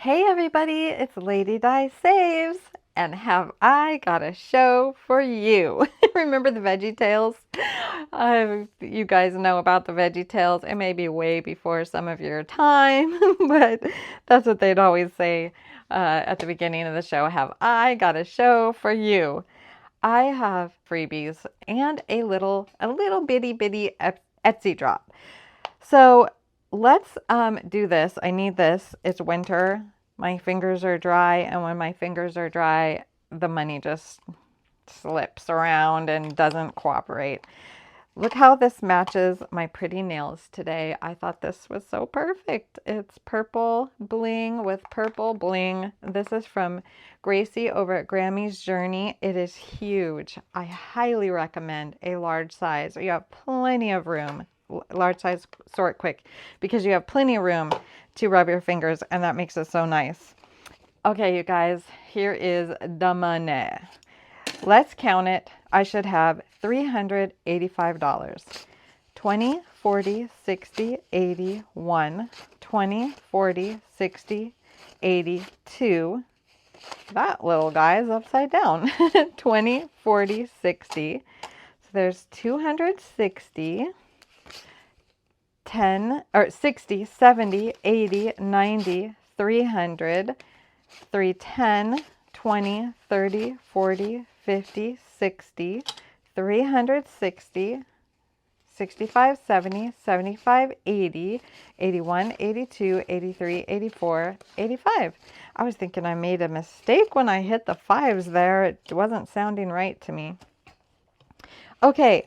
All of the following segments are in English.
Hey everybody, it's Lady Di Saves, and have I got a show for you. Remember the Veggie Tales? You guys know about the Veggie Tales. It may be way before some of your time, but that's what they'd always say at the beginning of the show. Have I got a show for you? I have freebies and a little bitty Etsy drop. So let's do this. I need this. It's winter. My fingers are dry, and when my fingers are dry, the money just slips around and doesn't cooperate. Look how this matches my pretty nails today. I thought this was so perfect. It's purple bling with purple bling. This is from Gracie over at Grammy's Journey. It is huge. I highly recommend a large size. You have plenty of room. Large size, sort quick, because you have plenty of room to rub your fingers, and that makes it so nice. Okay, you guys, here is the money. Let's count it. I should have $385. 20, 40, 60, 80, 1, 20, 40, 60, 82. That little guy is upside down. 20, 40, 60. So there's 260. 10 or 60, 70, 80, 90, 300, 310, 20, 30, 40, 50, 60, 360, 65, 70, 75, 80, 81, 82, 83, 84, 85. I was thinking I made a mistake when I hit the fives there. It wasn't sounding right to me. Okay.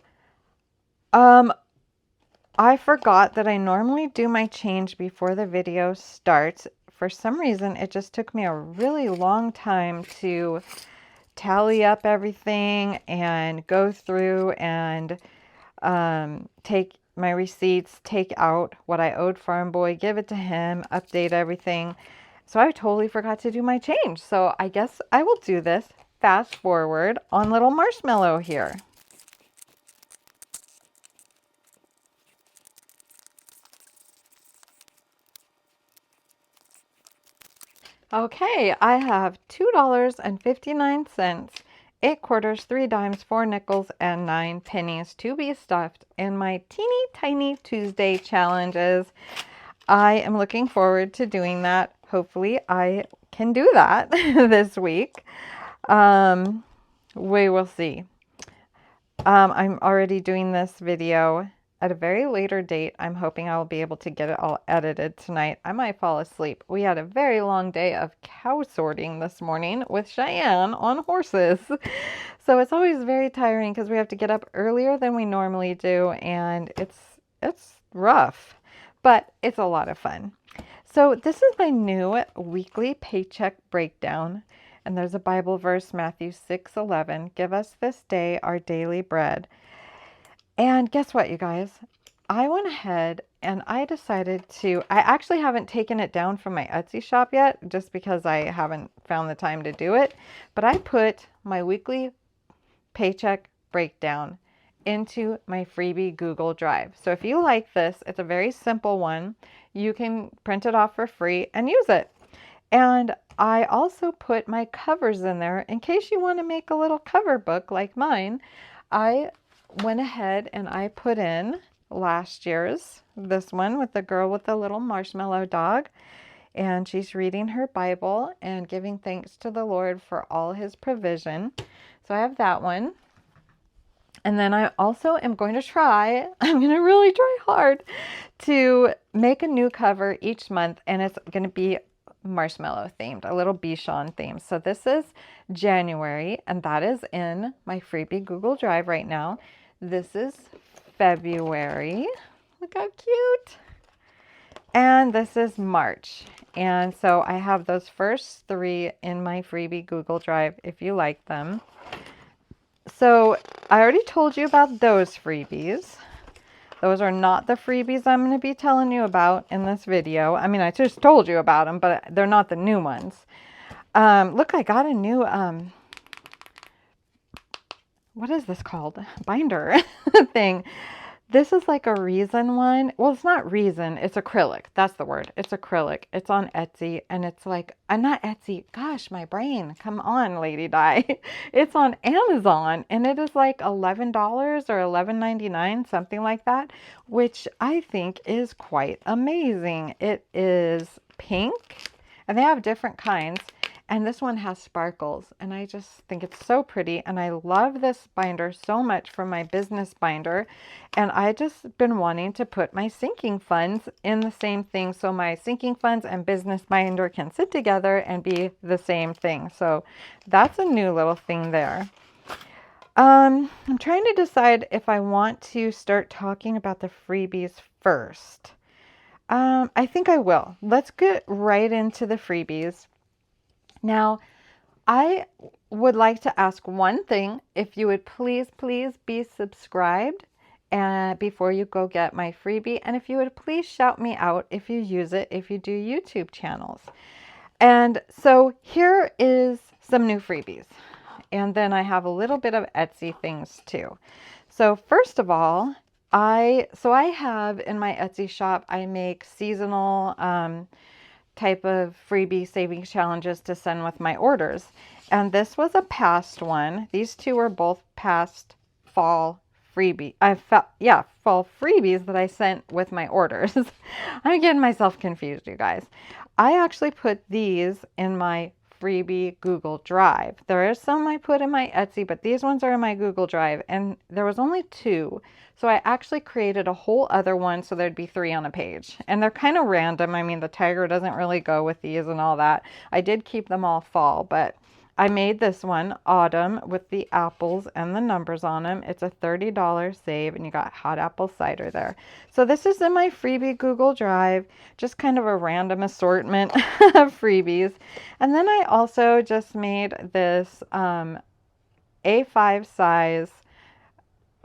I forgot that I normally do my change before the video starts. For some reason, it just took me a really long time to tally up everything and go through and take my receipts, take out what I owed Farm Boy, give it to him, update everything. So I totally forgot to do my change. So I guess I will do this fast forward on little Marshmallow here. Okay, I have $2.59, 8 quarters, 3 dimes, 4 nickels, and 9 pennies to be stuffed in my teeny tiny Tuesday challenges. I am looking forward to doing that. Hopefully I can do that this week. We will see. I'm already doing this video at a very later date. I'm hoping I'll be able to get it all edited tonight. I might fall asleep. We had a very long day of cow sorting this morning with Cheyenne on horses. So it's always very tiring because we have to get up earlier than we normally do, and it's rough, but it's a lot of fun. So this is my new weekly paycheck breakdown. And there's a Bible verse, Matthew 6:11. Give us this day our daily bread. And guess what, you guys? I went ahead and I decided I actually haven't taken it down from my Etsy shop yet, just because I haven't found the time to do it. But I put my weekly paycheck breakdown into my freebie Google Drive. So if you like this, it's a very simple one. You can print it off for free and use it. And I also put my covers in there in case you want to make a little cover book like mine. I went ahead and I put in last year's, this one with the girl with the little marshmallow dog. And she's reading her Bible and giving thanks to the Lord for all his provision. So I have that one. And then I also am going to I'm going to really try hard to make a new cover each month. And it's going to be marshmallow themed, a little Bichon theme. So this is January, and that is in my freebie Google Drive right now. This is February. Look how cute. And this is March. And so I have those first 3 in my freebie Google Drive if you like them. So I already told you about those freebies. Those are not the freebies I'm going to be telling you about in this video. I mean, I just told you about them, but they're not the new ones. Look, I got a new, what is this called? Binder thing. This is like a resin one. Well, it's not resin, it's acrylic. That's the word. It's acrylic. It's on Etsy, and it's like, not Etsy. Gosh, my brain. Come on, Lady Di. It's on Amazon, and it is like $11 or $11.99, something like that, which I think is quite amazing. It is pink, and they have different kinds. And this one has sparkles, and I just think it's so pretty. And I love this binder so much from my business binder. And I just been wanting to put my sinking funds in the same thing, so my sinking funds and business binder can sit together and be the same thing. So that's a new little thing there. I'm trying to decide if I want to start talking about the freebies first. I think I will. Let's get right into the freebies. Now, I would like to ask one thing. If you would please be subscribed before you go get my freebie. And if you would please shout me out if you use it, if you do YouTube channels. And so here is some new freebies. And then I have a little bit of Etsy things too. So first of all, I have in my Etsy shop, I make seasonal type of freebie savings challenges to send with my orders. And this was a past one. These two were both past fall freebie. Fall freebies that I sent with my orders. I'm getting myself confused, you guys. I actually put these in my freebie Google Drive. There is some I put in my Etsy, but these ones are in my Google Drive, and there was only 2. So I actually created a whole other one so there'd be 3 on a page. And they're kind of random. I mean, the tiger doesn't really go with these and all that. I did keep them all fall, but I made this one autumn with the apples and the numbers on them. It's a $30 save, and you got hot apple cider there. So this is in my freebie Google Drive, just kind of a random assortment of freebies. And then I also just made this A5 size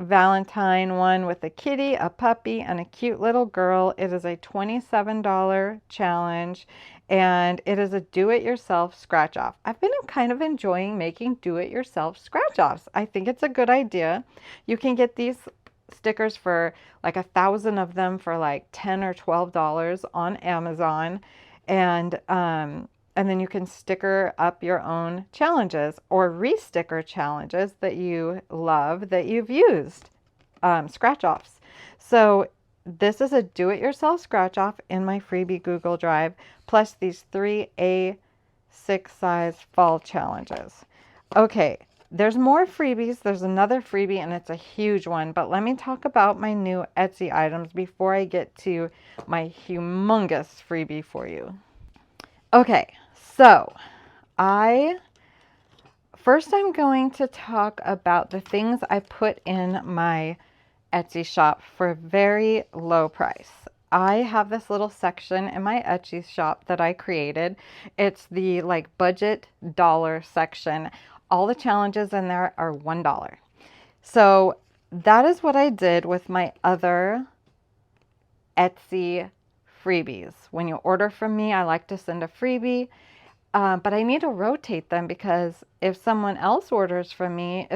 Valentine one with a kitty, a puppy, and a cute little girl. It is a $27 challenge, and it is a do-it-yourself scratch-off. I've been kind of enjoying making do-it-yourself scratch-offs. I think it's a good idea. You can get these stickers for like 1,000 of them for like $10 or $12 on Amazon, and then you can sticker up your own challenges or re-sticker challenges that you love that you've used, scratch-offs. So this is a do-it-yourself scratch-off in my freebie Google Drive, plus these 3 A6 size fall challenges. Okay, there's more freebies. There's another freebie, and it's a huge one. But let me talk about my new Etsy items before I get to my humongous freebie for you. Okay. So, I'm going to talk about the things I put in my Etsy shop for a very low price. I have this little section in my Etsy shop that I created. It's the like budget dollar section. All the challenges in there are $1. So that is what I did with my other Etsy freebies. When you order from me, I like to send a freebie. But I need to rotate them, because if someone orders from me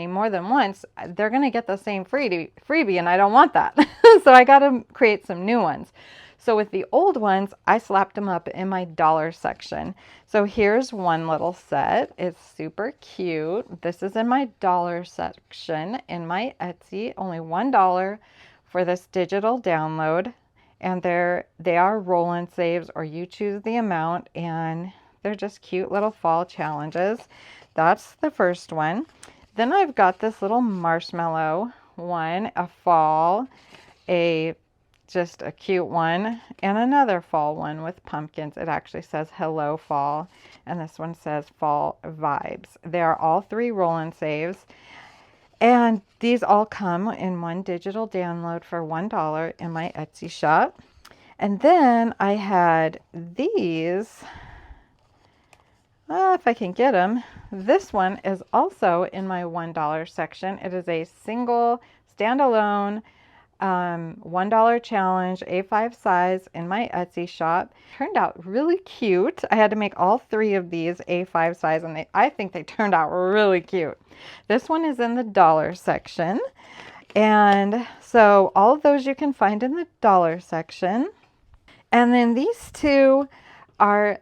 more than once, they're going to get the same freebie, and I don't want that. So I got to create some new ones. So with the old ones, I slapped them up in my dollar section. So here's one little set. It's super cute. This is in my dollar section in my Etsy. Only $1 for this digital download. And they are roll-in saves, or you choose the amount, and they're just cute little fall challenges. That's the first one. Then I've got this little marshmallow one, a fall, just a cute one, and another fall one with pumpkins. It actually says hello fall, and this one says fall vibes. They are all 3 roll-in saves. And these all come in one digital download for $1 in my Etsy shop. And then I had these, if I can get them. This one is also in my $1 section. It is a single, standalone, $1 challenge, A5 size in my Etsy shop. Turned out really cute. I had to make all 3 of these A5 size, and I think they turned out really cute. This one is in the dollar section. And so all of those you can find in the dollar section. And then these two are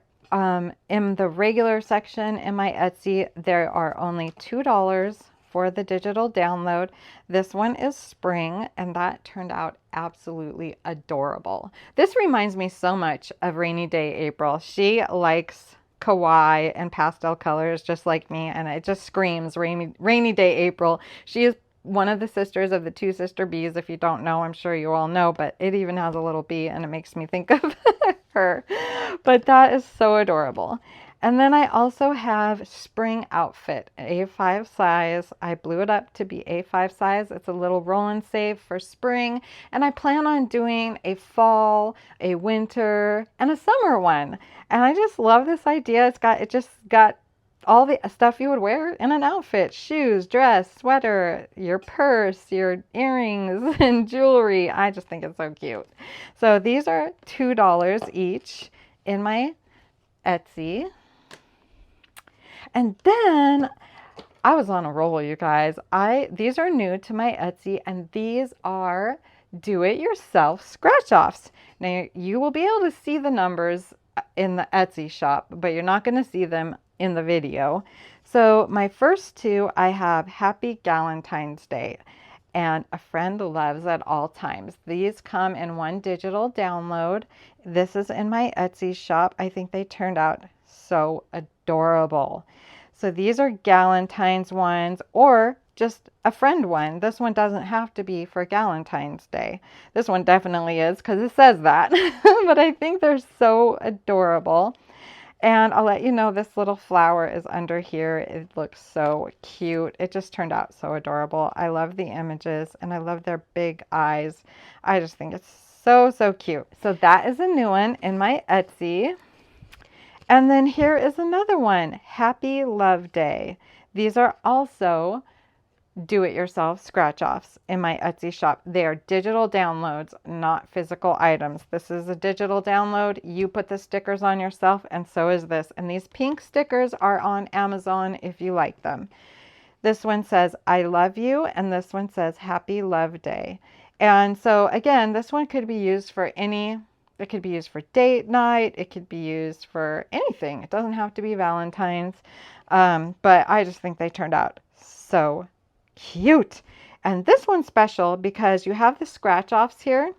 in the regular section in my Etsy. There are only $2 for the digital download. This one is spring, and that turned out absolutely adorable. This reminds me so much of Rainy Day April. She likes kawaii and pastel colors just like me, and it just screams Rainy Day April. She is one of the sisters of the two sister bees. If you don't know, I'm sure you all know, but it even has a little bee and it makes me think of her. But that is so adorable. And then I also have spring outfit, A5 size. I blew it up to be A5 size. It's a little roll and save for spring. And I plan on doing a fall, a winter, and a summer one. And I just love this idea. It just got all the stuff you would wear in an outfit: shoes, dress, sweater, your purse, your earrings, and jewelry. I just think it's so cute. So these are $2 each in my Etsy. And then I was on a roll, you guys. These are new to my Etsy, and these are do-it-yourself scratch-offs. Now, you will be able to see the numbers in the Etsy shop, but you're not going to see them in the video. So my first two, I have Happy Galentine's Day and A Friend Loves at All Times. These come in one digital download. This is in my Etsy shop. I think they turned out so adorable. So these are Galentine's ones, or just a friend one. This one doesn't have to be for Galentine's Day. This one definitely is because it says that. But I think they're so adorable. And I'll let you know this little flower is under here. It looks so cute. It just turned out so adorable. I love the images and I love their big eyes. I just think it's so, so cute. So that is a new one in my Etsy. And then here is another one, Happy Love Day. These are also do-it-yourself scratch-offs in my Etsy shop. They are digital downloads, not physical items. This is a digital download. You put the stickers on yourself, and so is this. And these pink stickers are on Amazon if you like them. This one says, I love you, and this one says, Happy Love Day. And so, again, this one could be used for it could be used for date night. It could be used for anything. It doesn't have to be Valentine's. But I just think they turned out so cute. And this one's special because you have the scratch offs here,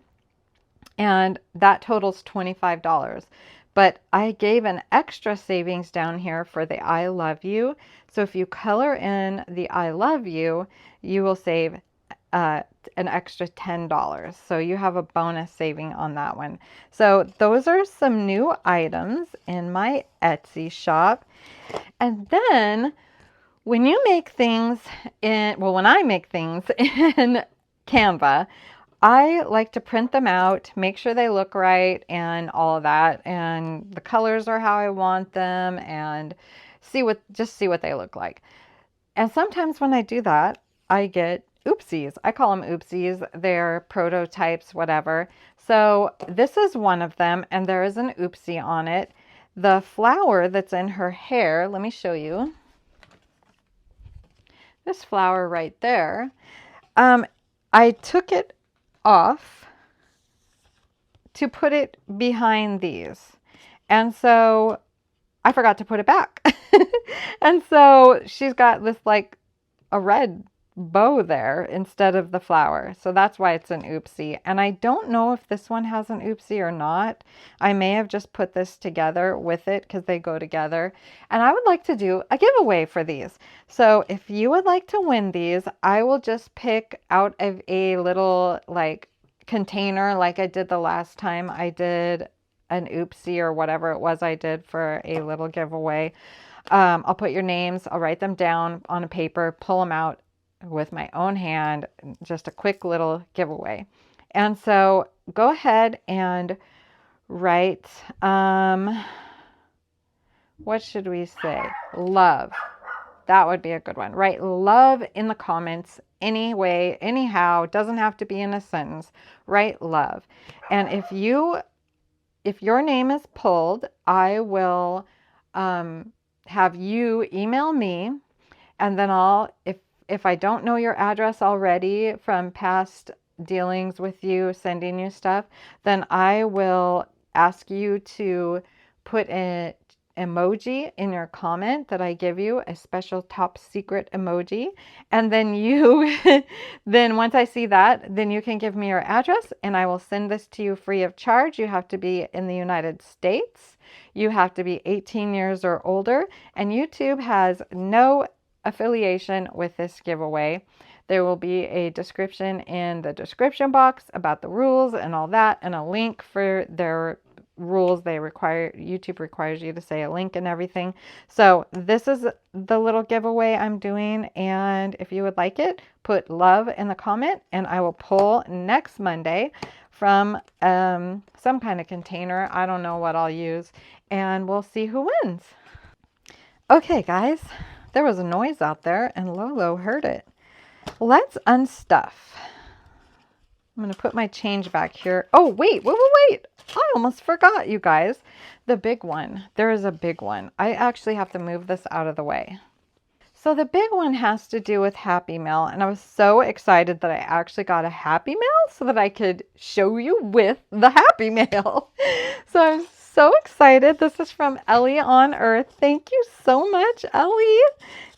and that totals $25. But I gave an extra savings down here for the I love you. So if you color in the I love you, you will save an extra $10. So you have a bonus saving on that one. So those are some new items in my Etsy shop. And then when you make things when I make things in Canva, I like to print them out, make sure they look right and all of that, and the colors are how I want them, and see what they look like. And sometimes when I do that, I get oopsies. I call them oopsies. They're prototypes, whatever. So this is one of them, and there is an oopsie on it. The flower that's in her hair, let me show you. This flower right there, I took it off to put it behind these. And so I forgot to put it back. And so she's got this like a red bow there instead of the flower. So that's why it's an oopsie. And I don't know if this one has an oopsie or not. I may have just put this together with it because they go together. And I would like to do a giveaway for these. So if you would like to win these, I will just pick out of a little like container like I did the last time I did an oopsie or whatever it was I did for a little giveaway. I'll put your names, I'll write them down on a paper, pull them out with my own hand, just a quick little giveaway. And so go ahead and write, what should we say? Love. That would be a good one. Write love in the comments anyway, anyhow. It doesn't have to be in a sentence. Write love. And if your name is pulled, I will have you email me, and then if I don't know your address already from past dealings with you, sending you stuff, then I will ask you to put an emoji in your comment that I give you, a special top secret emoji. And then you, then once I see that, then you can give me your address and I will send this to you free of charge. You have to be in the United States. You have to be 18 years or older. And YouTube has no affiliation with this giveaway. There will be a description in the description box about the rules and all that, and a link for their rules. YouTube requires you to say a link and everything. So this is the little giveaway I'm doing, and if you would like it, put love in the comment and I will pull next Monday from some kind of container. I don't know what I'll use, and we'll see who wins. Okay guys, there was a noise out there and Lolo heard it. Let's unstuff. I'm going to put my change back here. Oh, wait. I almost forgot, you guys. The big one. There is a big one. I actually have to move this out of the way. So the big one has to do with Happy Mail. And I was so excited that I actually got a Happy Mail so that I could show you with the Happy Mail. So I'm so excited. This is from Ellie on Earth. Thank you so much, Ellie.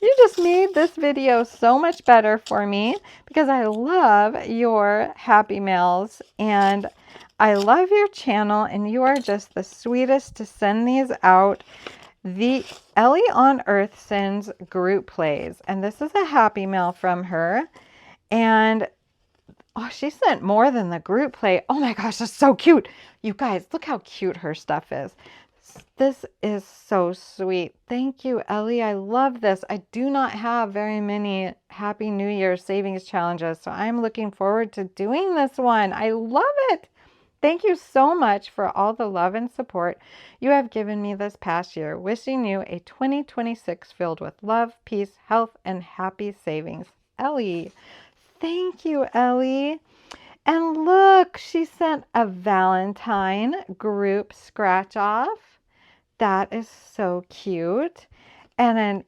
You just made this video so much better for me because I love your Happy Mails and I love your channel and you are just the sweetest to send these out. The Ellie on Earth sends group plays and this is a Happy Mail from her. And oh, she sent more than the group play. Oh my gosh, that's so cute. You guys, look how cute her stuff is. This is so sweet. Thank you, Ellie. I love this. I do not have very many Happy New Year savings challenges, so I'm looking forward to doing this one. I love it. Thank you so much for all the love and support you have given me this past year. Wishing you a 2026 filled with love, peace, health, and happy savings. Ellie. Thank you, Ellie. And look, she sent a Valentine group scratch off. That is so cute. And an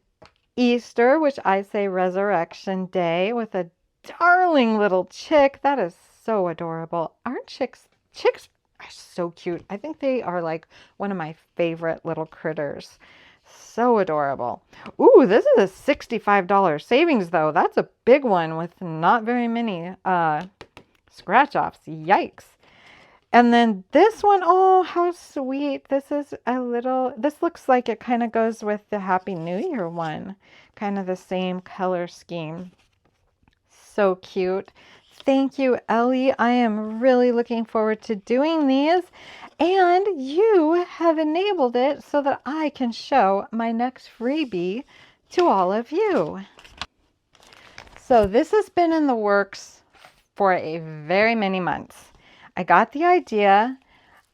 Easter, which I say Resurrection Day, with a darling little chick. That is so adorable. Aren't chicks are so cute. I think they are like one of my favorite little critters. So adorable. Ooh, this is a $65 savings though. That's a big one with not very many scratch offs. Yikes. And then this one, oh, how sweet. This is this looks like it kind of goes with the Happy New Year one. Kind of the same color scheme. So cute. Thank you, Ellie. I am really looking forward to doing these. And you have enabled it so that I can show my next freebie to all of you. So this has been in the works for a very many months. I got the idea.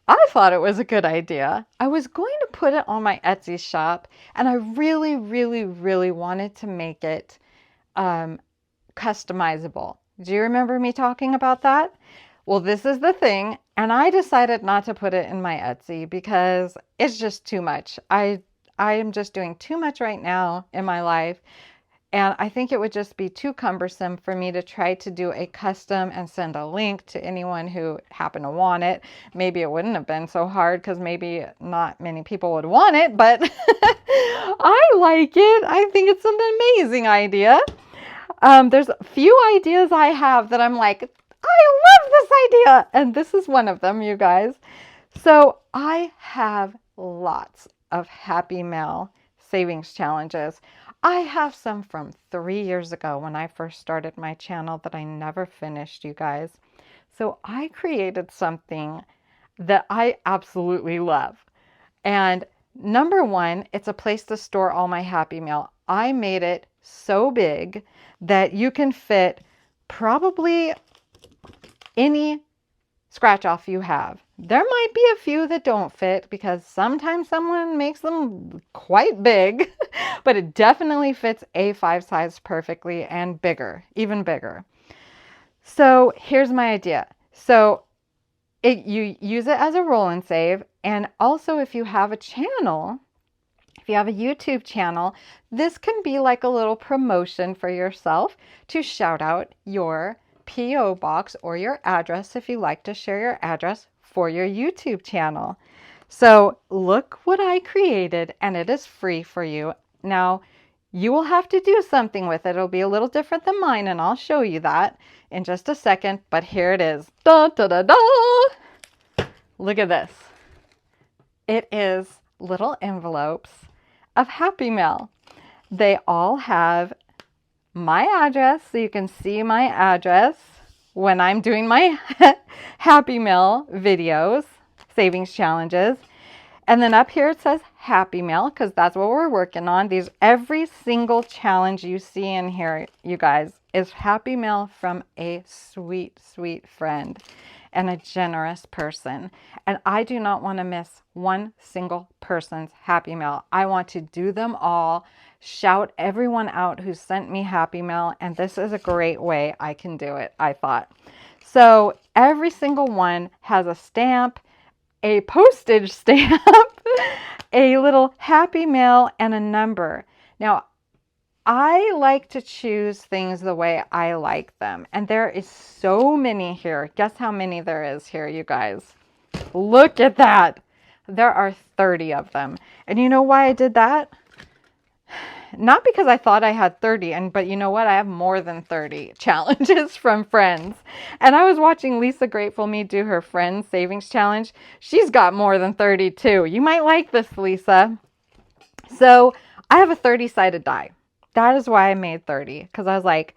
I thought it was a good idea. I was going to put it on my Etsy shop and I really, really, really wanted to make it customizable. Do you remember me talking about that? Well, this is the thing. And I decided not to put it in my Etsy because it's just too much. I am just doing too much right now in my life. And I think it would just be too cumbersome for me to try to do a custom and send a link to anyone who happened to want it. Maybe it wouldn't have been so hard because maybe not many people would want it, but I like it. I think it's an amazing idea. There's a few ideas I have that I'm like, I love this idea. And this is one of them, you guys. So I have lots of Happy Mail savings challenges. I have some from 3 years ago when I first started my channel that I never finished, you guys. So I created something that I absolutely love. And number one, it's a place to store all my Happy Mail. I made it so big that you can fit probably any scratch off you have. There might be a few that don't fit because sometimes someone makes them quite big, but it definitely fits A5 size perfectly and bigger, even bigger. So here's my idea. So you use it as a roll and save. And also if you have a channel If you have a YouTube channel, this can be like a little promotion for yourself to shout out your P.O. box or your address if you like to share your address for your YouTube channel. So look what I created, and it is free for you. Now, you will have to do something with it. It'll be a little different than mine, and I'll show you that in just a second. But here it is. Da, da, da, da. Look at this. It is little envelopes of Happy Mail. They all have my address, so you can see my address when I'm doing my Happy Mail videos, savings challenges. And then up here it says Happy Mail, because that's what we're working on. Every single challenge you see in here, you guys, is Happy Mail from a sweet, sweet friend and a generous person. And I do not want to miss one single person's Happy Mail. I want to do them all, shout everyone out who sent me Happy Mail, and this is a great way I can do it, I thought. So every single one has a stamp, a postage stamp, a little Happy Mail, and a number. Now, I like to choose things the way I like them. And there is so many here. Guess how many there is here, you guys? Look at that. There are 30 of them. And you know why I did that? Not because I thought I had 30, but you know what? I have more than 30 challenges from friends. And I was watching Lisa Grateful Me do her Friends Savings Challenge. She's got more than 30 too. You might like this, Lisa. So I have a 30-sided die. That is why I made 30, because I was like,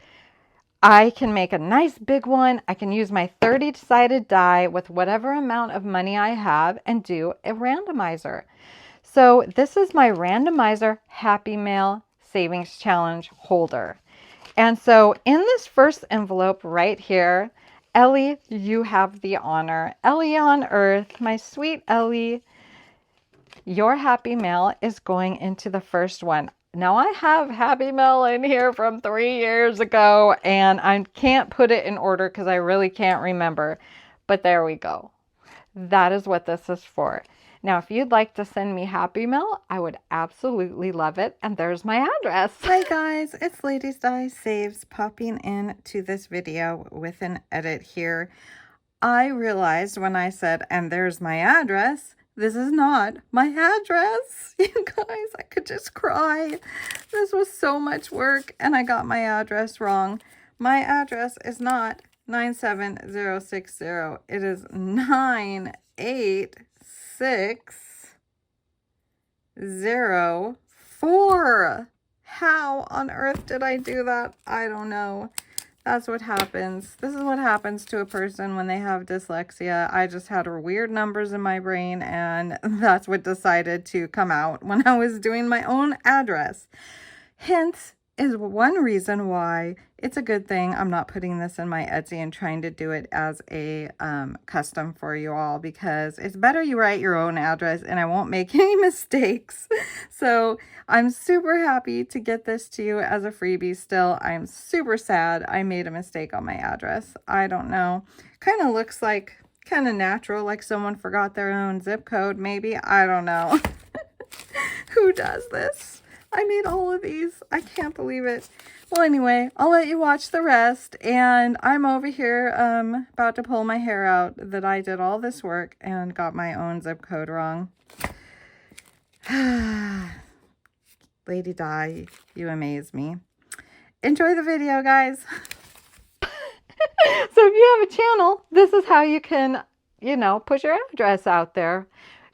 I can make a nice big one. I can use my 30-sided die with whatever amount of money I have and do a randomizer. So this is my randomizer Happy Mail Savings Challenge holder. And so in this first envelope right here, Ellie, you have the honor. Ellie on Earth, my sweet Ellie, your Happy Mail is going into the first one. Now I have Happy Mail in here from 3 years ago, and I can't put it in order because I really can't remember. But there we go. That is what this is for. Now, if you'd like to send me Happy Mail, I would absolutely love it. And there's my address. Hi guys, it's Ladies Die Saves popping in to this video with an edit here. I realized when I said, and there's my address, this is not my address. You guys, I could just cry. This was so much work and I got my address wrong. My address is not 97060. It is 98604. How on earth did I do that? I don't know. That's what happens. This is what happens to a person when they have dyslexia. I just had weird numbers in my brain, and that's what decided to come out when I was doing my own address. Hence is one reason why it's a good thing I'm not putting this in my Etsy and trying to do it as a custom for you all, because it's better you write your own address and I won't make any mistakes. So I'm super happy to get this to you as a freebie still. I'm super sad I made a mistake on my address. I don't know. Kind of looks like kind of natural, like someone forgot their own zip code maybe. I don't know. Who does this? I made all of these. I can't believe it. Well, anyway, I'll let you watch the rest. And I'm over here about to pull my hair out that I did all this work and got my own zip code wrong. Lady Di, you amaze me. Enjoy the video, guys. So if you have a channel, this is how you can, push your address out there.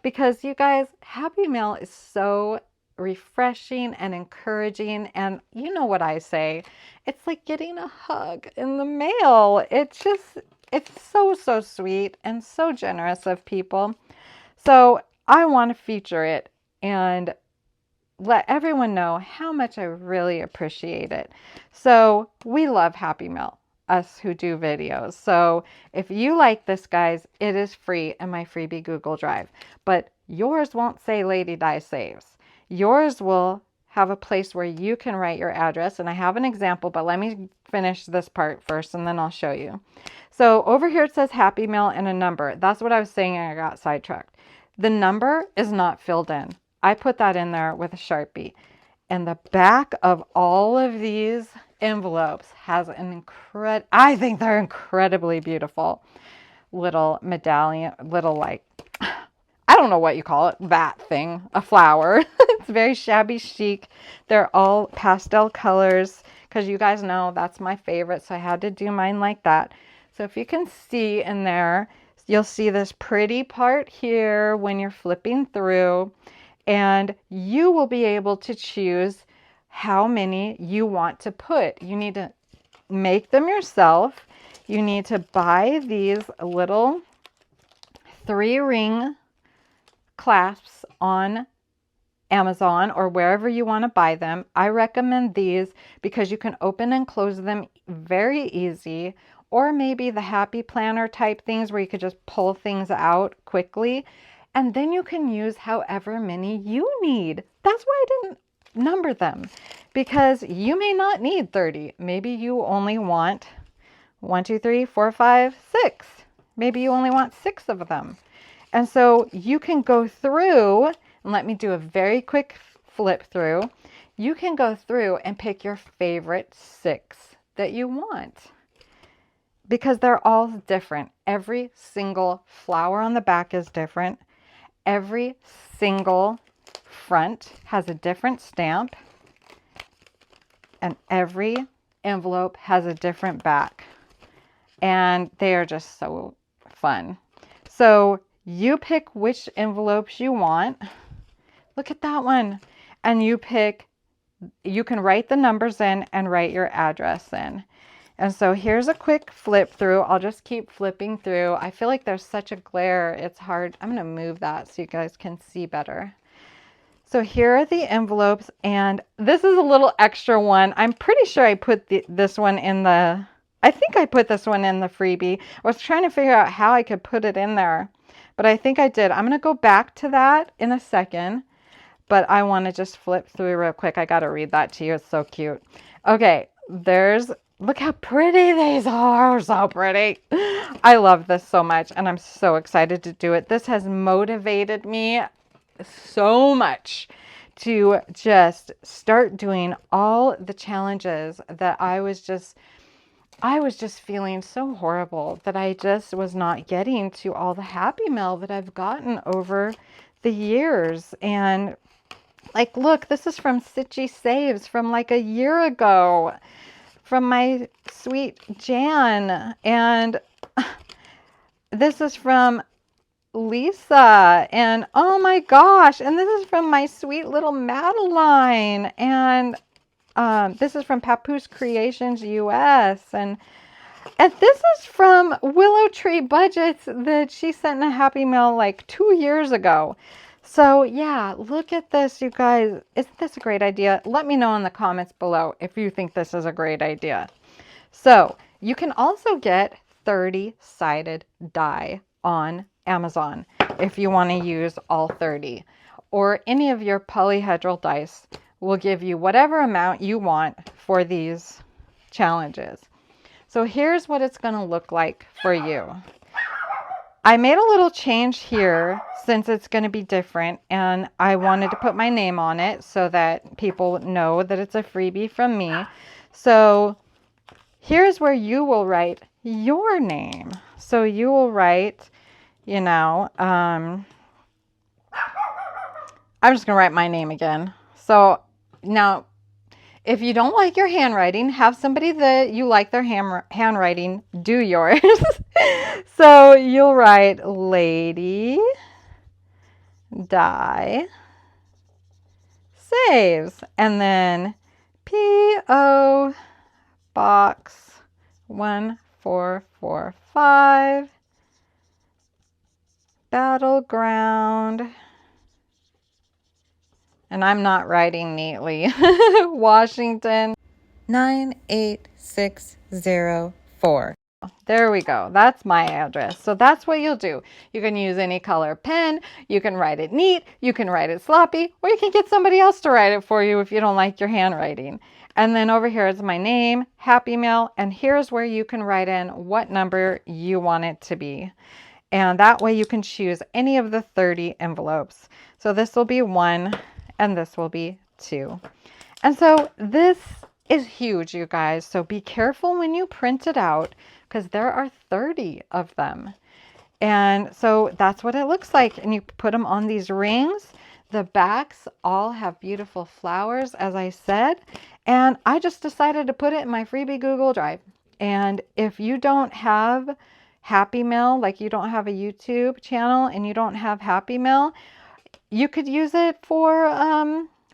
Because you guys, Happy Mail is so refreshing and encouraging, and you know what I say, it's like getting a hug in the mail. It's so sweet and so generous of people. So I want to feature it and let everyone know how much I really appreciate it. So we love Happy Mail, us who do videos. So if you like this, guys, it is free in my freebie Google Drive, but yours won't say Lady Di Saves. Yours will have a place where you can write your address. And I have an example, but let me finish this part first and then I'll show you. So over here it says Happy Mail and a number. That's what I was saying and I got sidetracked. The number is not filled in. I put that in there with a Sharpie. And the back of all of these envelopes has an I think they're incredibly beautiful little medallion, little like, I don't know what you call it, that thing, a flower. It's very shabby chic. They're all pastel colors because you guys know that's my favorite. So I had to do mine like that. So if you can see in there, you'll see this pretty part here when you're flipping through, and you will be able to choose how many you want to put. You need to make them yourself. You need to buy these little 3-ring clasps on Amazon or wherever you want to buy them. I recommend these because you can open and close them very easy, or maybe the happy planner type things where you could just pull things out quickly, and then you can use however many you need. That's why I didn't number them, because you may not need 30. Maybe you only want 1, 2, 3, 4, 5, 6. Maybe you only want 6 of them. And so you can go through, and let me do a very quick flip through. You can go through and pick your favorite 6 that you want, because they're all different. Every single flower on the back is different. Every single front has a different stamp, and every envelope has a different back. And they are just so fun. So you pick which envelopes you want. Look at that one. And you can write the numbers in and write your address in. And so here's a quick flip through. I'll just keep flipping through. I feel like there's such a glare. It's hard. I'm going to move that so you guys can see better. So here are the envelopes, and this is a little extra one. I'm pretty sure I put this one in the, I think I put this one in the freebie. I was trying to figure out how I could put it in there, but I think I did. I'm going to go back to that in a second, but I want to just flip through real quick. I got to read that to you. It's so cute. Okay, look how pretty these are. So pretty. I love this so much, and I'm so excited to do it. This has motivated me so much to just start doing all the challenges that I was just feeling so horrible that I just was not getting to all the happy mail that I've gotten over the years. And like, look, this is from Stitchy Saves from like a year ago from my sweet Jan. And this is from Lisa, and oh my gosh, and this is from my sweet little Madeline, and this is from Papoose Creations US, and this is from Willow Tree Budgets that she sent in a happy mail like 2 years ago. So yeah, look at this, you guys. Isn't this a great idea? Let me know in the comments below if you think this is a great idea. So you can also get 30-sided die on Amazon if you want to use all 30, or any of your polyhedral dice will give you whatever amount you want for these challenges. So here's what it's going to look like for you. I made a little change here since it's going to be different, and I wanted to put my name on it so that people know that it's a freebie from me. So here's where you will write your name. So you will write, you know, I'm just going to write my name again. So now, if you don't like your handwriting, have somebody that you like their handwriting do yours. So you'll write Lady Die Saves, and then P.O. Box 1445 Battleground, and I'm not writing neatly, Washington 98604. There we go. That's my address. So that's what you'll do. You can use any color pen. You can write it neat. You can write it sloppy, or you can get somebody else to write it for you if you don't like your handwriting. And then over here is my name, Happy Mail, and here's where you can write in what number you want it to be. And that way you can choose any of the 30 envelopes. So this will be 1 and this will be 2. And so this is huge, you guys. So be careful when you print it out because there are 30 of them. And so that's what it looks like. And you put them on these rings. The backs all have beautiful flowers, as I said. And I just decided to put it in my freebie Google Drive. And if you don't have Happy Mail, like you don't have a YouTube channel and you don't have Happy Mail, you could use it for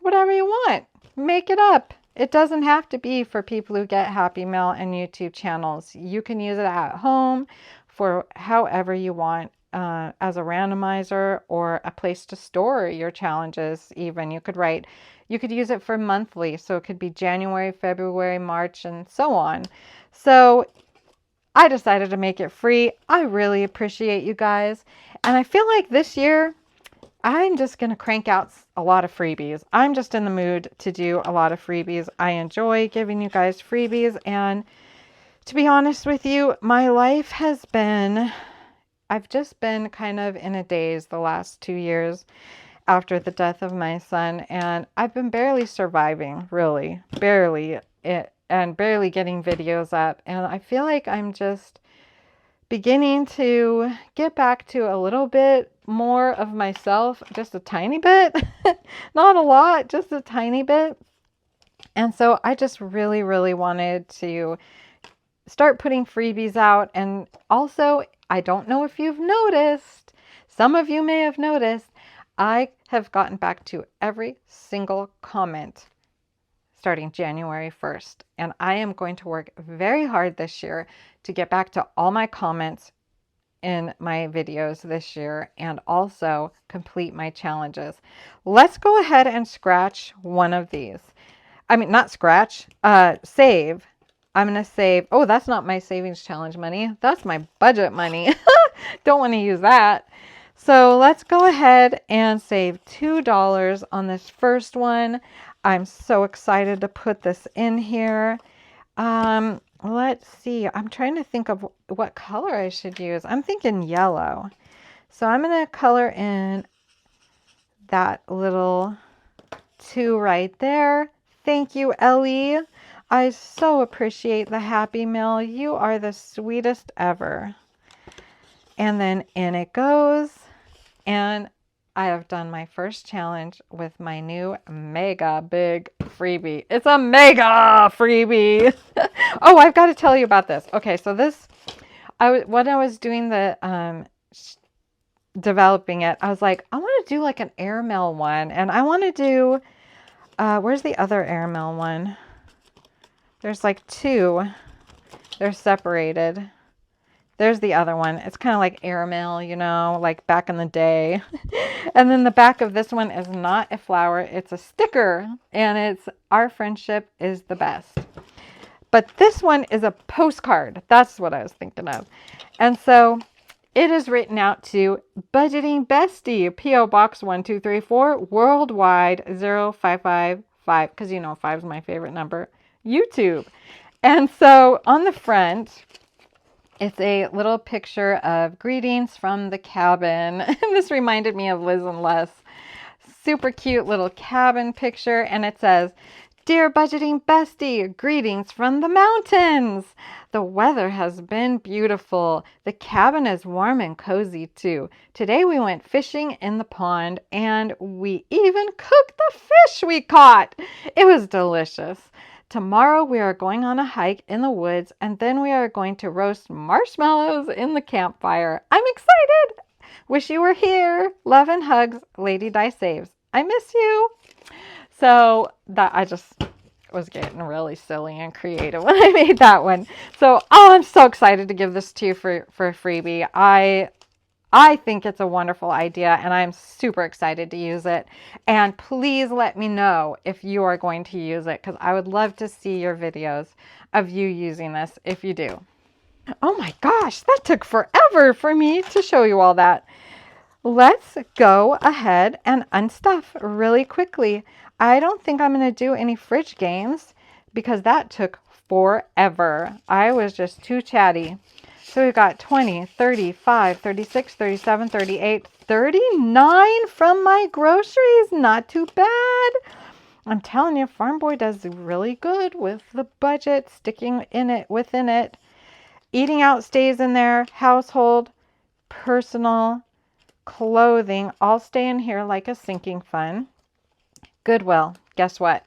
whatever you want. Make it up. It doesn't have to be for people who get Happy Mail and YouTube channels. You can use it at home for however you want, as a randomizer or a place to store your challenges even. You could use it for monthly. So it could be January, February, March, and so on. So I decided to make it free. I really appreciate you guys. And I feel like this year, I'm just going to crank out a lot of freebies. I'm just in the mood to do a lot of freebies. I enjoy giving you guys freebies. And to be honest with you, my life has been, I've just been kind of in a daze the last 2 years after the death of my son. And I've been barely surviving, really, barely, and barely getting videos up. And I feel like I'm just beginning to get back to a little bit more of myself, just a tiny bit, not a lot, just a tiny bit. And so I just really, really wanted to start putting freebies out. And also, I don't know if you've noticed, some of you may have noticed, I have gotten back to every single comment starting January 1st. And I am going to work very hard this year to get back to all my comments in my videos this year and also complete my challenges. Let's go ahead and scratch one of these. I mean, not scratch, save. I'm going to save. Oh, that's not my savings challenge money. That's my budget money. Don't want to use that. So let's go ahead and save $2 on this first one. I'm so excited to put this in here. Let's see. I'm trying to think of what color I should use. I'm thinking yellow. So I'm going to color in that little 2 right there. Thank you, Ellie. I so appreciate the Happy Mail. You are the sweetest ever. And then in it goes. And I have done my first challenge with my new mega big freebie. It's a mega freebie. Oh, I've got to tell you about this. Okay, so this, when I was doing the developing it, I was like, I want to do like an airmail one, and I want to do, where's the other airmail one? There's like 2. They're separated. There's the other one. It's kind of like airmail, you know, like back in the day. And then the back of this one is not a flower. It's a sticker. And it's "Our friendship is the best." But this one is a postcard. That's what I was thinking of. And so it is written out to Budgeting Bestie, P.O. Box 1234, Worldwide 0555. Because you know 5 is my favorite number. YouTube. And so on the front, it's a little picture of greetings from the cabin. And this reminded me of Liz and Les. Super cute little cabin picture. And it says, "Dear Budgeting Bestie, greetings from the mountains. The weather has been beautiful. The cabin is warm and cozy too. Today we went fishing in the pond and we even cooked the fish we caught. It was delicious. Tomorrow we are going on a hike in the woods and then we are going to roast marshmallows in the campfire. I'm excited. Wish you were here. Love and hugs, Lady Di Saves. I miss you." So that I just was getting really silly and creative when I made that one. So, I'm so excited to give this to you for a freebie. I think it's a wonderful idea and I'm super excited to use it. And please let me know if you are going to use it because I would love to see your videos of you using this if you do. Oh my gosh, that took forever for me to show you all that. Let's go ahead and unstuff really quickly. I don't think I'm going to do any fridge games because that took forever. I was just too chatty. So we've got 20, 35, 36, 37, 38, $39 from my groceries. Not too bad. I'm telling you, Farm Boy does really good with the budget, sticking in it, within it. Eating out stays in there. Household, personal, clothing, all stay in here like a sinking fund. Goodwill, guess what?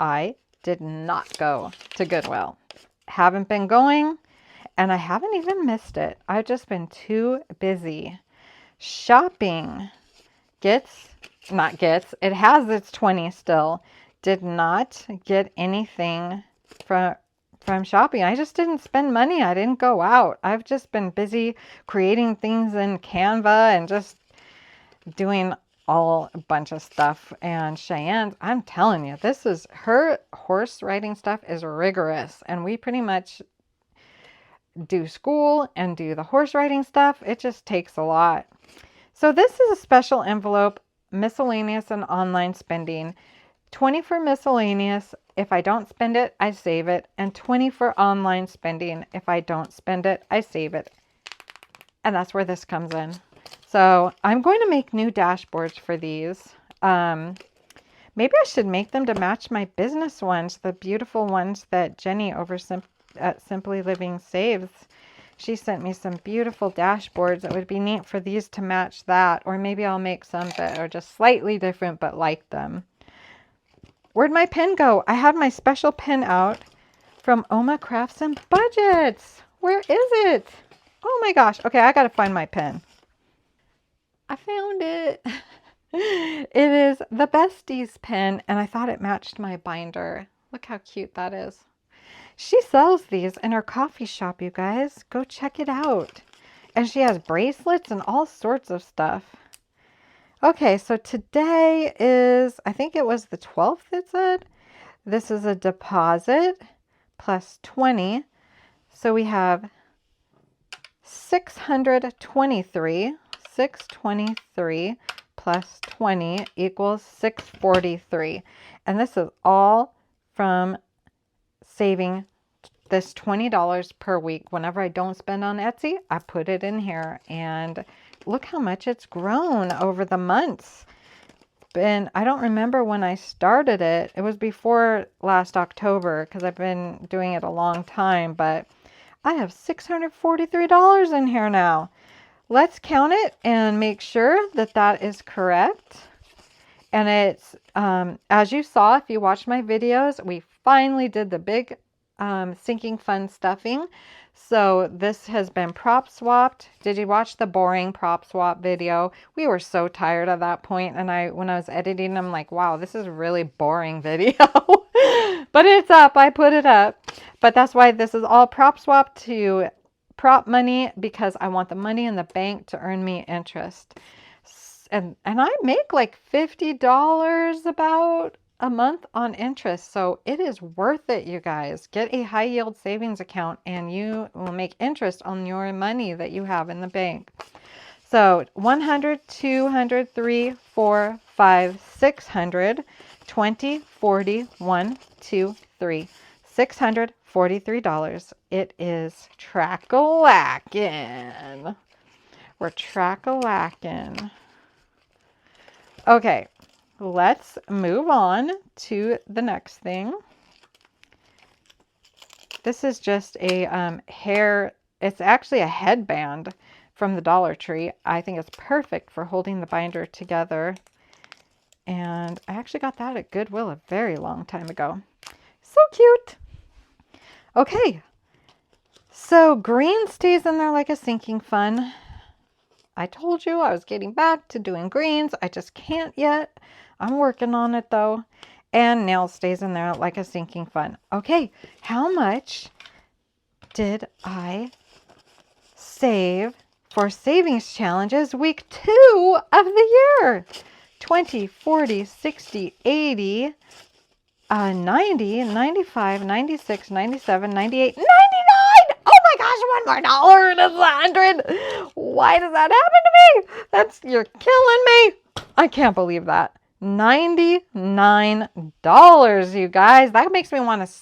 I did not go to Goodwill. Haven't been going, and I haven't even missed it. I've just been too busy. Shopping it has its 20 still. Did not get anything from shopping. I just didn't spend money. I didn't go out. I've just been busy creating things in Canva and just doing a bunch of stuff. And Cheyenne's, I'm telling you, her horse riding stuff is rigorous. And we pretty much do school and do the horse riding stuff. It just takes a lot. So this is a special envelope, miscellaneous and online spending. 20 for miscellaneous. If I don't spend it, I save it. And 20 for online spending. If I don't spend it, I save it. And that's where this comes in. So I'm going to make new dashboards for these. Maybe I should make them to match my business ones, the beautiful ones that Jenny over at Simply Living saves. She sent me some beautiful dashboards. It would be neat for these to match that. Or maybe I'll make some that are just slightly different but like them. Where'd my pen go? I had my special pen out from Oma Crafts and Budgets. Where is it? Oh my gosh. Okay, I gotta find my pen. I found it. It is the Besties pen, and I thought it matched my binder. Look how cute that is. She sells these in her coffee shop, you guys. Go check it out. And she has bracelets and all sorts of stuff. Okay, so today is, I think it was the 12th it said. This is a deposit plus 20. So we have 623. 623 plus 20 equals 643. And this is all from saving this $20 per week. Whenever I don't spend on Etsy, I put it in here. And look how much it's grown over the months. And I don't remember when I started it. It was before last October because I've been doing it a long time. But I have $643 in here now. Let's count it and make sure that that is correct. And it's, as you saw, if you watched my videos, we finally did the big sinking fund stuffing. So this has been prop swapped. Did you watch the boring prop swap video? We were so tired at that point. And when I was editing, I'm like, wow, this is a really boring video. But it's up. I put it up. But that's why this is all prop swapped to prop money, because I want the money in the bank to earn me interest. And I make like $50 about a month on interest. So it is worth it, you guys. Get a high yield savings account and you will make interest on your money that you have in the bank. So 100, 200, 3, 4, 5, 600, 20, 40, 1, 2, 3, $643. It is track-a-lackin'. We're track-a-lackin'. Okay, let's move on to the next thing. This is just a hair, it's actually a headband from the Dollar Tree. I think it's perfect for holding the binder together. And I actually got that at Goodwill a very long time ago. So cute. Okay, so green stays in there like a sinking fund. I told you I was getting back to doing greens. I just can't yet. I'm working on it though. And nail stays in there like a sinking fund. Okay, how much did I save for savings challenges week 2 of the year? 20, 40, 60, 80, 90, 95, 96, 97, 98, 99! Oh my gosh, one more dollar and it's 100. Why does that happen to me? You're killing me. I can't believe that. $99, you guys. That makes me want to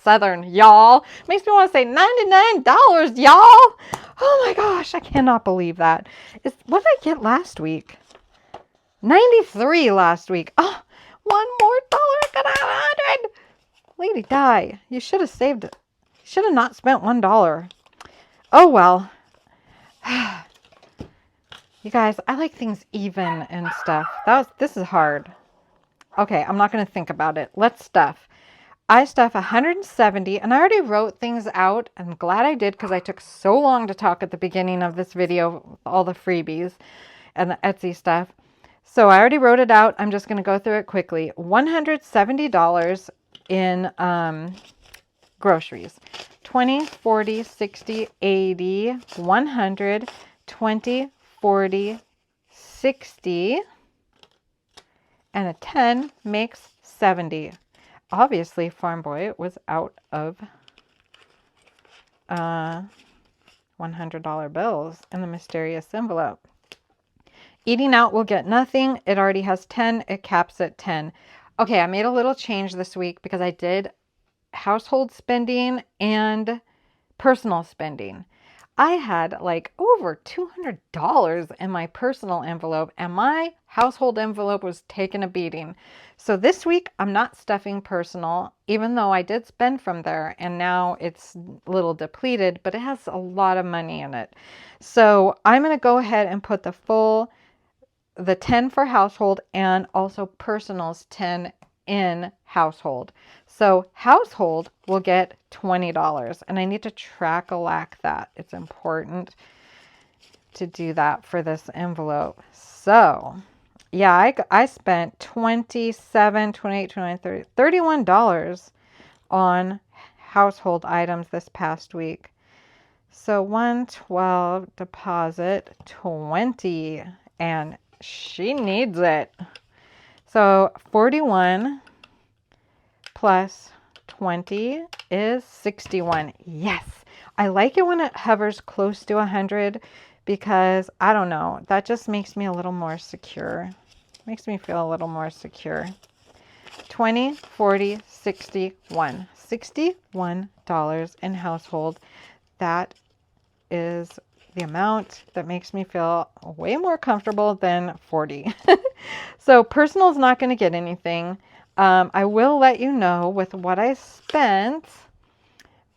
Southern, y'all. Makes me want to say $99, y'all. Oh my gosh, I cannot believe that. What did I get last week? 93 last week. Oh, one more dollar. I got 100. Lady, die. You should have saved it. You should have not spent $1. Oh well. You guys, I like things even and stuff. This is hard. Okay, I'm not going to think about it. Let's stuff. I stuff 170, and I already wrote things out. I'm glad I did because I took so long to talk at the beginning of this video, all the freebies and the Etsy stuff. So I already wrote it out. I'm just going to go through it quickly. $170 in groceries. 20, 40, 60, 80, 100, 20, 40, 60, and a 10 makes 70. Obviously, Farm Boy was out of $100 bills in the mysterious envelope. Eating out will get nothing. It already has 10. It caps at 10. Okay, I made a little change this week because I did household spending and personal spending. I had like over $200 in my personal envelope, and my household envelope was taking a beating. So this week I'm not stuffing personal, even though I did spend from there, and now it's a little depleted, but it has a lot of money in it. So I'm going to go ahead and put the 10 for household and also personals 10 in household. So household will get $20, and I need to track-a-lack that. It's important to do that for this envelope. So yeah, I spent $27, $28, $29, $30, $31 on household items this past week. So 112 deposit 20, and she needs it. So 41 plus 20 is 61. Yes. I like it when it hovers close to 100 because, I don't know, that just makes me a little more secure. Makes me feel a little more secure. 20, 40, 61. $61 in household. That is the amount that makes me feel way more comfortable than 40. So personal is not going to get anything. I will let you know with what I spent.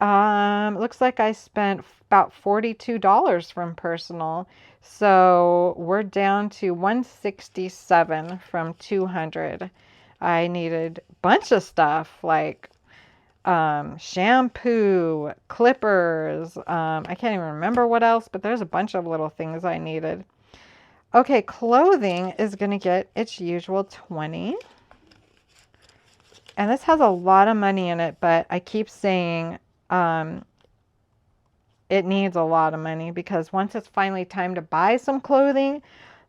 Looks like I spent about $42 from personal. So we're down to 167 from 200. I needed a bunch of stuff like shampoo, clippers. I can't even remember what else, but there's a bunch of little things I needed. Okay, clothing is going to get its usual 20. And this has a lot of money in it, but I keep saying it needs a lot of money because once it's finally time to buy some clothing,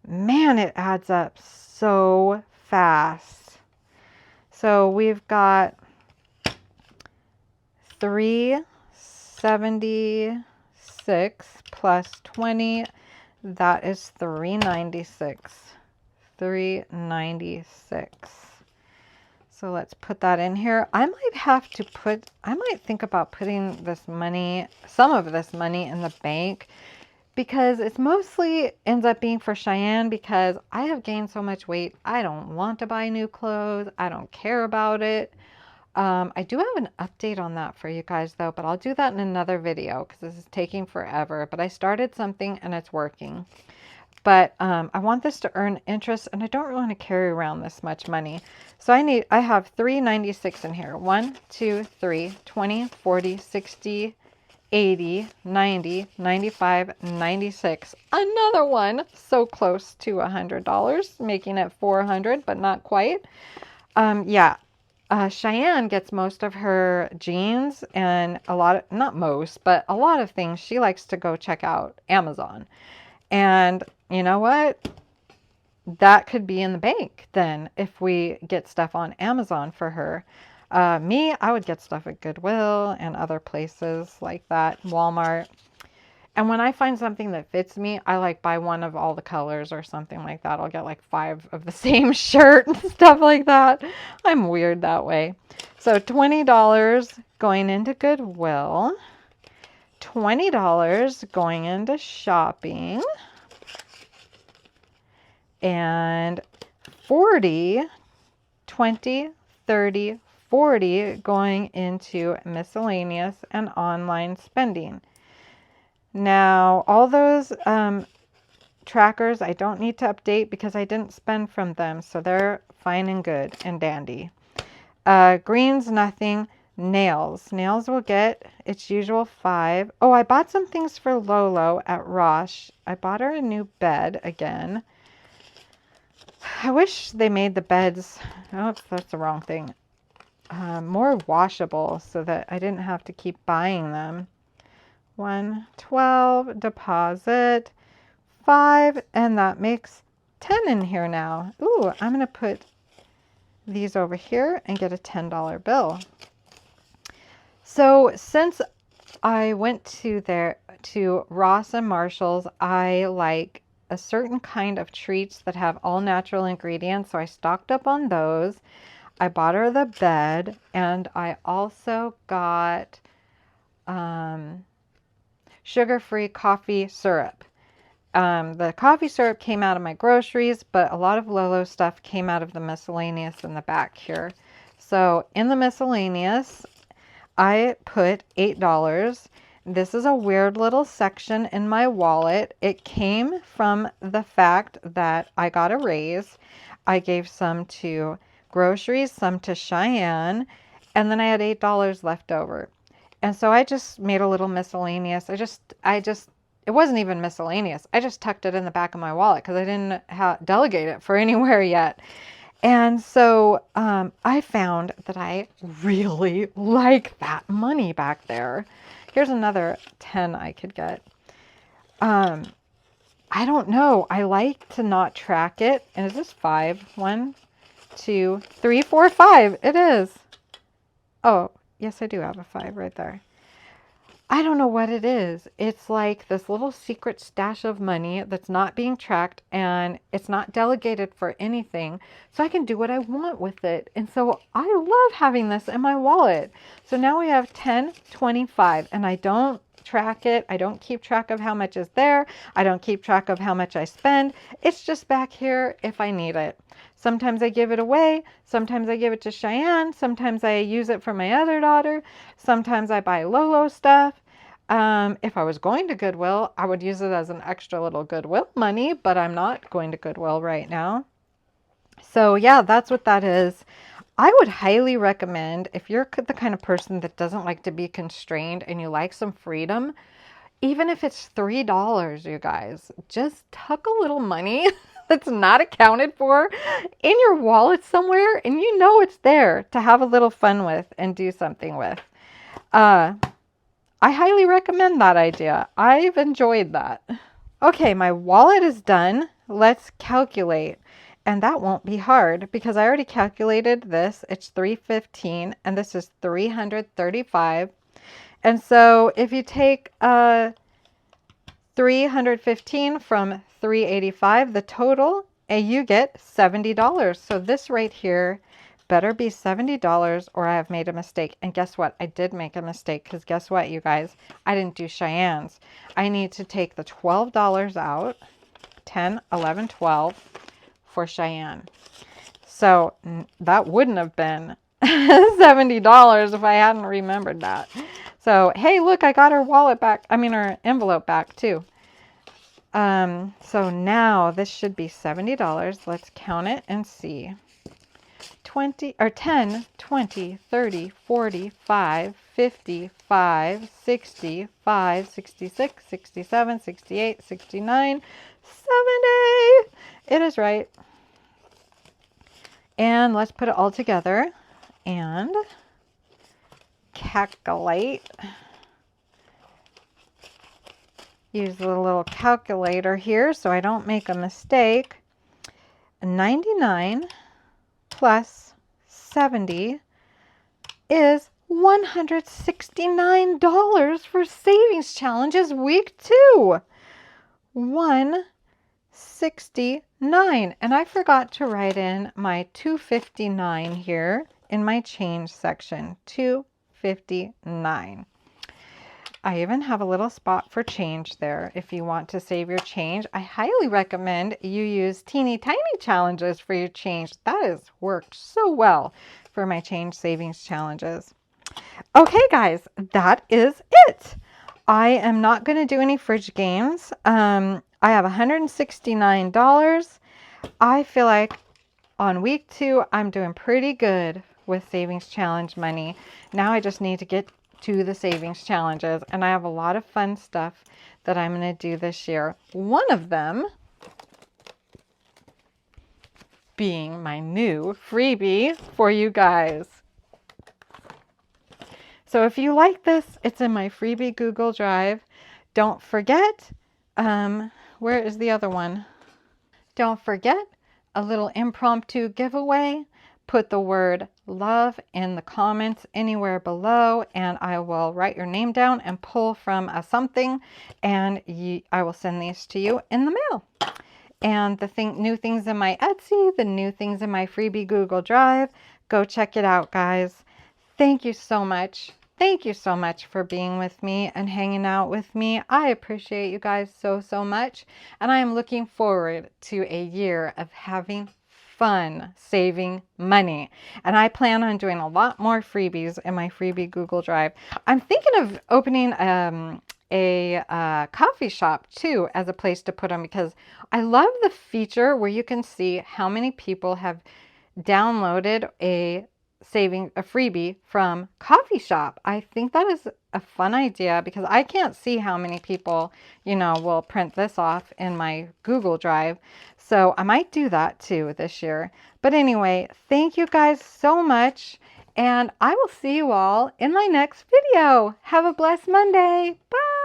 man, it adds up so fast. So we've got 376 plus 20, that is 396. 396. So let's put that in here. I might think about putting this money, some of this money in the bank, because it's mostly ends up being for Cheyenne because I have gained so much weight. I don't want to buy new clothes. I don't care about it. I do have an update on that for you guys though, but I'll do that in another video because this is taking forever. But I started something and it's working. But I want this to earn interest, and I don't really want to carry around this much money. So I have 396 in here. 1, 2, 3, 20, 40, 60, 80, 90, 95, 96. Another one so close to $100, making it 400, but not quite. Yeah. Cheyenne gets most of her jeans and not most, but a lot of things she likes to go check out Amazon. And you know what? That could be in the bank then if we get stuff on Amazon for her. Me, I would get stuff at Goodwill and other places like that, Walmart. And when I find something that fits me, I like buy one of all the colors or something like that. I'll get like 5 of the same shirt and stuff like that. I'm weird that way. So $20 going into Goodwill, $20 going into shopping, and 40, 20, 30, 40 going into miscellaneous and online spending. Now, all those trackers I don't need to update because I didn't spend from them, so they're fine and good and dandy. Greens, nothing. Nails will get its usual 5. Oh, I bought some things for Lolo at Rosh. I bought her a new bed again. I wish they made the beds, oops, that's the wrong thing, more washable so that I didn't have to keep buying them. 112 deposit, 5, and that makes 10 in here now. Ooh, I'm going to put these over here and get a $10 bill. So since I went to Ross and Marshall's, I like a certain kind of treats that have all natural ingredients, so I stocked up on those. I bought her the bed, and I also got sugar-free coffee syrup. The coffee syrup came out of my groceries, but a lot of Lolo stuff came out of the miscellaneous in the back here. So in the miscellaneous, I put $8. This is a weird little section in my wallet. It came from the fact that I got a raise. I gave some to groceries, some to Cheyenne, and then I had $8 left over. And so I just made a little miscellaneous. It wasn't even miscellaneous. I just tucked it in the back of my wallet because I didn't delegate it for anywhere yet. And so I found that I really like that money back there. Here's another 10 I could get. I don't know. I like to not track it. And is this 5? 1, 2, 3, 4, 5. It is. Oh, yes, I do have a 5 right there. I don't know what it is. It's like this little secret stash of money that's not being tracked, and it's not delegated for anything. So I can do what I want with it. And so I love having this in my wallet. So now we have 10, 25, and I don't track it. I don't keep track of how much is there. I don't keep track of how much I spend. It's just back here if I need it. Sometimes I give it away. Sometimes I give it to Cheyenne. Sometimes I use it for my other daughter. Sometimes I buy Lolo stuff. If I was going to Goodwill, I would use it as an extra little Goodwill money, but I'm not going to Goodwill right now. So yeah, that's what that is. I would highly recommend, if you're the kind of person that doesn't like to be constrained and you like some freedom, even if it's $3, you guys, just tuck a little money that's not accounted for in your wallet somewhere, and you know it's there to have a little fun with and do something with. I highly recommend that idea. I've enjoyed that. Okay, my wallet is done. Let's calculate. And that won't be hard because I already calculated this. It's $315 and this is $335. And so if you take $315 from $385, the total, you get $70. So this right here better be $70 or I have made a mistake. And guess what? I did make a mistake because guess what, you guys? I didn't do Cheyenne's. I need to take the $12 out, 10, 11, 12 for Cheyenne. So that wouldn't have been $70 if I hadn't remembered that. So, hey, look, I got her wallet back. I mean, her envelope back too. So now this should be $70. Let's count it and see. 10, 20, 30, 40, 5, 50, 5, 60, 5, 66, 67, 68, 69, 70. It is right. And let's put it all together and calculate. Use the little calculator here so I don't make a mistake. 99 plus 70 is $169 for Savings Challenges Week 2. 169. And I forgot to write in my $2.59 here in my change section. $2.59. $1.59. I even have a little spot for change there. If you want to save your change, I highly recommend you use teeny tiny challenges for your change. That has worked so well for my change savings challenges. Okay, guys, that is it. I am not going to do any fridge games. I have $169. I feel like on week 2, I'm doing pretty good with savings challenge money. Now I just need to get to the savings challenges, and I have a lot of fun stuff that I'm going to do this year. One of them being my new freebie for you guys. So if you like this, it's in my freebie Google Drive. Don't forget, where is the other one? Don't forget a little impromptu giveaway. Put the word love in the comments anywhere below, and I will write your name down and pull from a something, and I will send these to you in the mail. And the new things in my Etsy, the new things in my freebie Google Drive, go check it out, guys. Thank you so much. Thank you so much for being with me and hanging out with me. I appreciate you guys so, so much. And I am looking forward to a year of having fun saving money. And I plan on doing a lot more freebies in my freebie Google Drive. I'm thinking of opening a coffee shop too as a place to put them, because I love the feature where you can see how many people have downloaded a freebie from coffee shop. I think that is a fun idea, because I can't see how many people, will print this off in my Google Drive. So I might do that too this year. But anyway, thank you guys so much, and I will see you all in my next video. Have a blessed Monday. Bye.